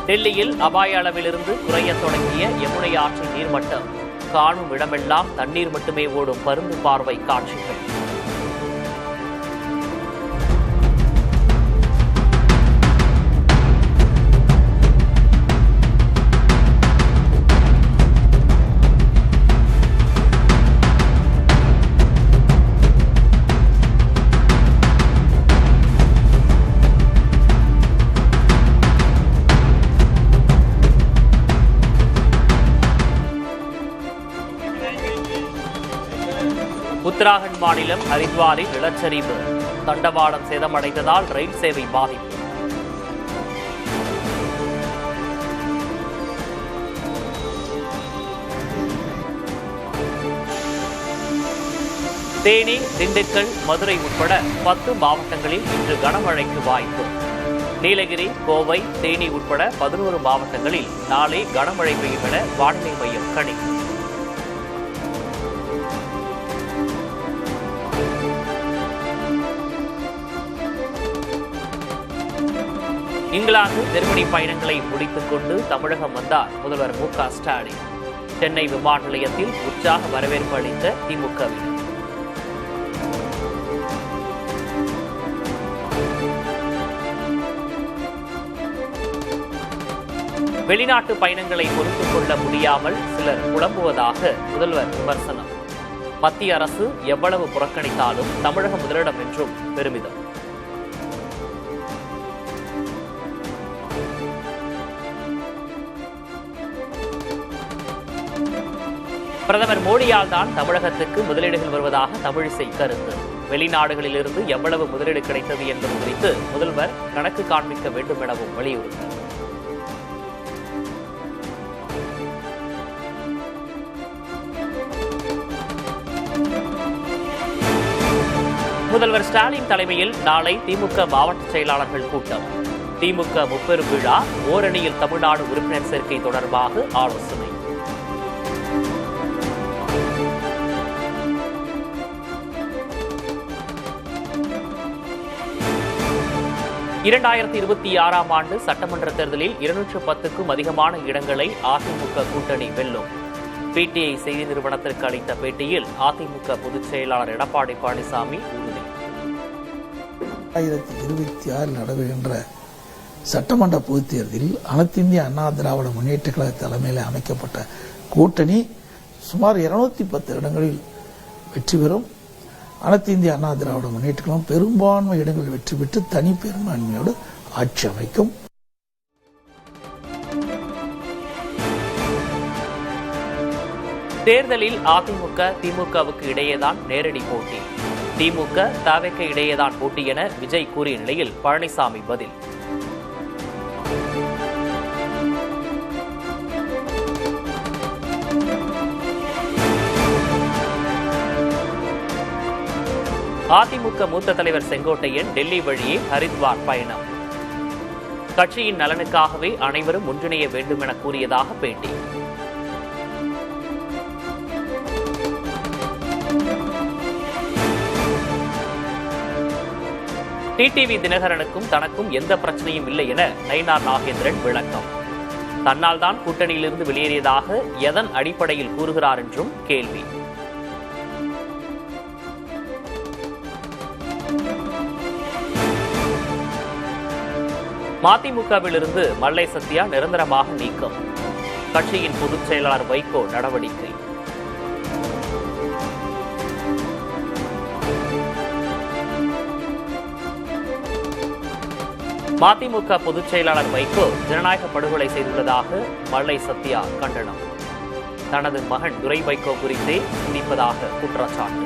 டெல்லியில் அபாய அளவிலிருந்து குறையத் தொடங்கிய யமுனை ஆற்றின் நீர்மட்டம். காணும் இடமெல்லாம் தண்ணீர் மட்டுமே ஓடும் பருந்து பார்வை காட்சிகள். உத்தராகண்ட் மாநிலம் ஹரித்வாரில் நிலச்சரிவு. தண்டவாளம் சேதமடைந்ததால் ரயில் சேவை பாதிப்பு. தேனி, திண்டுக்கல், மதுரை உட்பட 10 மாவட்டங்களில் இன்று கனமழைக்கு வாய்ப்பு. நீலகிரி, கோவை, தேனி உட்பட 11 மாவட்டங்களில் நாளை கனமழை பெய்யும் என வானிலை மையம் கணிப்பு. இங்கிலாந்து, ஜெர்மனி பயணங்களை முடித்துக் கொண்டு தமிழகம் வந்தார் முதல்வர் மு.க. ஸ்டாலின். சென்னை விமான நிலையத்தில் உற்சாக வரவேற்பு அளித்த திமுகவினர். வெளிநாட்டு பயணங்களை பொறுத்துக் கொள்ள முடியாமல் சிலர் புலம்புவதாக முதல்வர் விமர்சனம். மத்திய அரசு எவ்வளவு புறக்கணித்தாலும் தமிழகம் முதலிடம் என்றும் பெருமிதம். பிரதமர் மோடியால் தான் தமிழகத்துக்கு முதலீடுகள் வருவதாக தமிழிசை கருத்து. வெளிநாடுகளிலிருந்து எவ்வளவு முதலீடு கிடைத்தது என்பது குறித்து முதல்வர் கணக்கு காண்பிக்க வேண்டும் எனவும் வலியுறுத்தினார். முதல்வர் ஸ்டாலின் தலைமையில் நாளை திமுக மாவட்ட செயலாளர்கள் கூட்டம். திமுக முப்பெரும் விழா, ஓரணியில் தமிழ்நாடு உறுப்பினர் சேர்க்கை தொடர்பாக ஆலோசனை. இரண்டாயிரத்தி 26ஆம் ஆண்டு சட்டமன்ற தேர்தலில் 210க்கும் அதிகமான இடங்களை அதிமுக கூட்டணி வெல்லும். பிடிஐ செய்தி நிறுவனத்திற்கு அளித்த பேட்டியில் அதிமுக பொதுச் செயலாளர் எடப்பாடி பழனிசாமி உறுதி. 2026 நடைபெறுகின்ற சட்டமன்ற பொதுத் தேர்தலில் அனைத்து இந்திய அண்ணா திராவிட முன்னேற்ற கழக தலைமையில் அமைக்கப்பட்ட கூட்டணி சுமார் 210 இடங்களில் வெற்றி பெறும். அனைத்து இந்திய அண்ணா திராவிட முன்னேற்ற கழகம் பெரும்பான்மை இடங்களில் வெற்றி பெற்று தனி பெரும்பான்மையோடு ஆட்சி அமைக்கும். தேர்தலில் அதிமுக, திமுகவுக்கு இடையேதான் நேரடி போட்டி. திமுக, தவிக இடையேதான் போட்டி என விஜய் கூறிய நிலையில் பழனிசாமி பதில். அதிமுக மூத்த தலைவர் செங்கோட்டையன் டெல்லி வழியே ஹரித்வார் பயணம். கட்சியின் நலனுக்காகவே அனைவரும் ஒன்றிணைய வேண்டும் என கூறியதாக பேட்டி. டிடிவி தினகரனுக்கும் தனக்கும் எந்த பிரச்சனையும் இல்லை என நயினார் நாகேந்திரன் விளக்கம். தன்னால் தான் கூட்டணியிலிருந்து வெளியேறியதாக எதன் அடிப்படையில் கூறுகிறார் என்றும் கேள்வி. மதிமுகவிலிருந்து மல்லை சத்யா நிரந்தரமாக நீக்கம். கட்சியின் பொதுச் செயலாளர் வைகோ நடவடிக்கை. மதிமுக பொதுச் செயலாளர் வைகோ ஜனநாயக படுகொலை செய்துள்ளதாக மல்லை சத்யா கண்டனம். தனது மகன் துரை வைகோ குறித்தே சிந்திப்பதாக குற்றச்சாட்டு.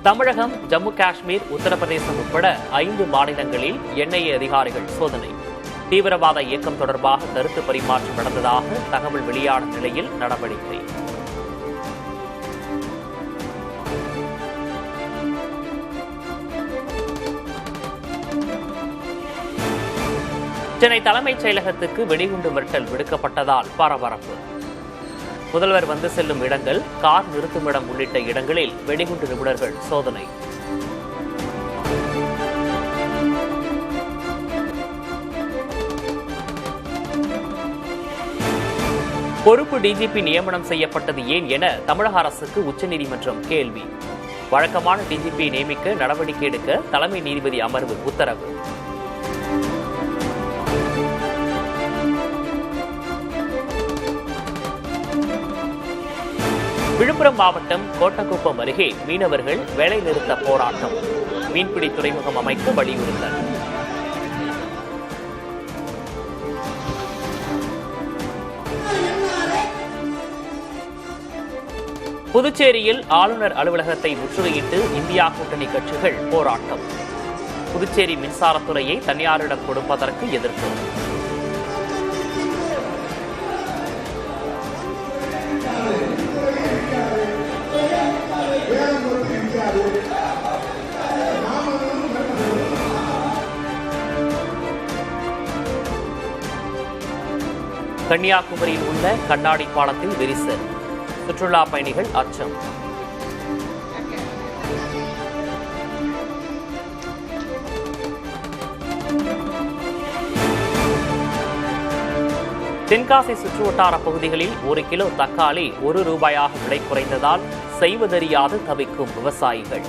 தமிழகம், ஜம்மு காஷ்மீர், உத்தரப்பிரதேசம் உட்பட 5 மாநிலங்களில் என்ஐஏ அதிகாரிகள் சோதனை. தீவிரவாத இயக்கம் தொடர்பாக கருத்து பரிமாற்றம் நடந்ததாக தகவல் வெளியான நிலையில் நடவடிக்கை. சென்னை தலைமைச் செயலகத்துக்கு வெடிகுண்டு மிரட்டல் விடுக்கப்பட்டதால் பரபரப்பு. முதல்வர் வந்து செல்லும் இடங்கள், கார் நிறுத்துமிடம் உள்ளிட்ட இடங்களில் வெடிகுண்டு நிபுணர்கள் சோதனை. பொறுப்பு டிஜிபி நியமனம் செய்யப்பட்டது ஏன் என தமிழக அரசுக்கு உச்சநீதிமன்றம் கேள்வி. வழக்கமான டிஜிபி நியமிக்க நடவடிக்கை எடுக்க தலைமை நீதிபதி அமர்வு உத்தரவு. விழுப்புரம் மாவட்டம் கோட்டக்குப்பம் அருகே மீனவர்கள் வேலைநிறுத்த போராட்டம். மீன்பிடி துறைமுகம் அமைக்க வலியுறுத்தல். புதுச்சேரியில் ஆளுநர் அலுவலகத்தை முற்றுகையிட்டு இந்தியா கூட்டணி கட்சிகள் போராட்டம். புதுச்சேரி மின்சாரத்துறையை தனியாரிடம் கொடுப்பதற்கு எதிர்ப்பு. கன்னியாகுமரியில் உள்ள கண்ணாடி பாலத்தில் விரிசல். சுற்றுலா பயணிகள் அச்சம். தென்காசி சுற்றுவட்டார பகுதிகளில் 1 கிலோ தக்காளி ₹1 விலை குறைந்ததால் செய்வதறியாது தவிக்கும் விவசாயிகள்.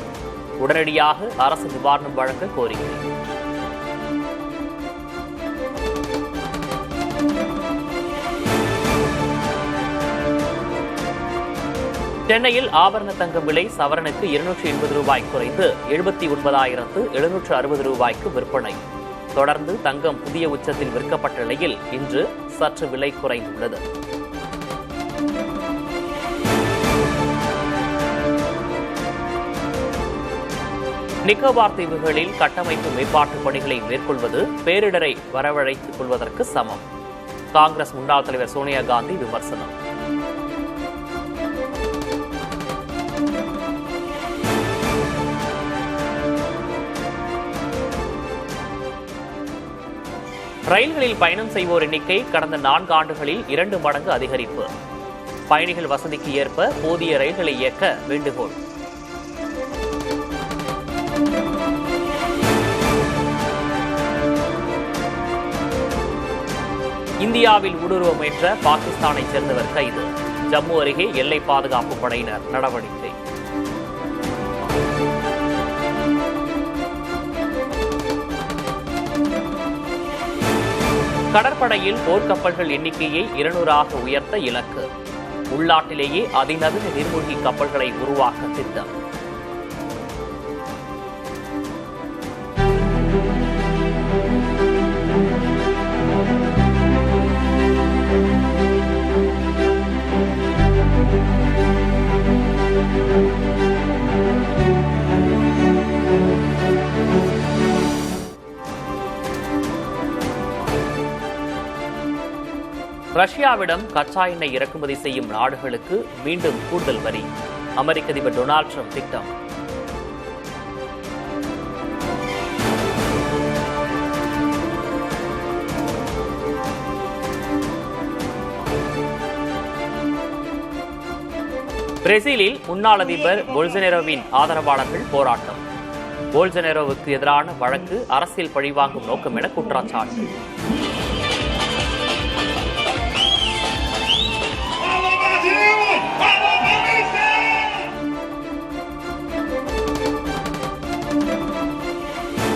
உடனடியாக அரசு நிவாரணம் வழங்க கோரிக்கை. சென்னையில் ஆபரண தங்கம் விலை சவரனுக்கு ₹280 குறைந்து ₹79,760 விற்பனை. தொடர்ந்து தங்கம் புதிய உச்சத்தில் விற்கப்பட்ட நிலையில் இன்று சற்று விலை குறைந்துள்ளது. நிக்கோபார் தீவுகளில் கட்டமைப்பு மேம்பாட்டு பணிகளை மேற்கொள்வது பேரிடரை வரவழைத்துக் கொள்வதற்கு சமம். காங்கிரஸ் முன்னாள் தலைவர் சோனியா காந்தி விமர்சனம். ரயில்களில் பயணம் செய்வோர் எண்ணிக்கை கடந்த 4 ஆண்டுகளில் 2 மடங்கு அதிகரிப்பு. பயணிகள் வசதிக்கு ஏற்ப போதிய ரயில்களை இயக்க வேண்டுகோள். இந்தியாவில் ஊடுருவ முயன்ற பாகிஸ்தானைச் சேர்ந்தவர் கைது. ஜம்மு அருகே எல்லை பாதுகாப்பு படையினர் நடவடிக்கை. கடற்படையில் போர்க்கப்பல்கள் எண்ணிக்கையை 200 உயர்த்த இலக்கு. உள்நாட்டிலேயே அதிநவீன நீர்மூழ்கி கப்பல்களை உருவாக்க திட்டம். ரஷ்யாவிடம் கச்சா எண்ணெய் இறக்குமதி செய்யும் நாடுகளுக்கு மீண்டும் கூடுதல் வரி. அமெரிக்க அதிபர் டொனால்டு டிரம்ப் திட்டம். பிரேசிலில் முன்னாள் அதிபர் போல்சனேரோவின் ஆதரவாளர்கள் போராட்டம். போல்சனேரோவுக்கு எதிரான வழக்கு அரசியல் பழிவாங்கும் நோக்கம் என குற்றச்சாட்டு.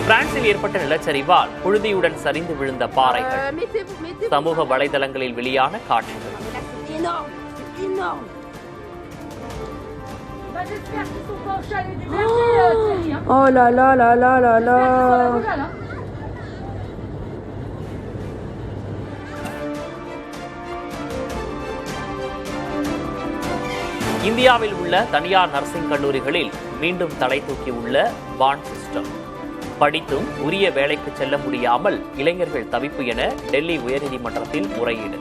பிரான்சில் ஏற்பட்ட நிலச்சரிவால் புழுதியுடன் சரிந்து விழுந்த பாறைகள். சமூக வலைதளங்களில் வெளியான காட்சிகள். இந்தியாவில் உள்ள தனியார் நர்சிங் கல்லூரிகளில் மீண்டும் தலை தூக்கியுள்ள பாண்ட் சிஸ்டம். படித்தும் உரிய வேலைக்கு செல்ல முடியாமல் இளைஞர்கள் தவிப்பு என டெல்லி உயர்நீதிமன்றத்தில் முறையீடு.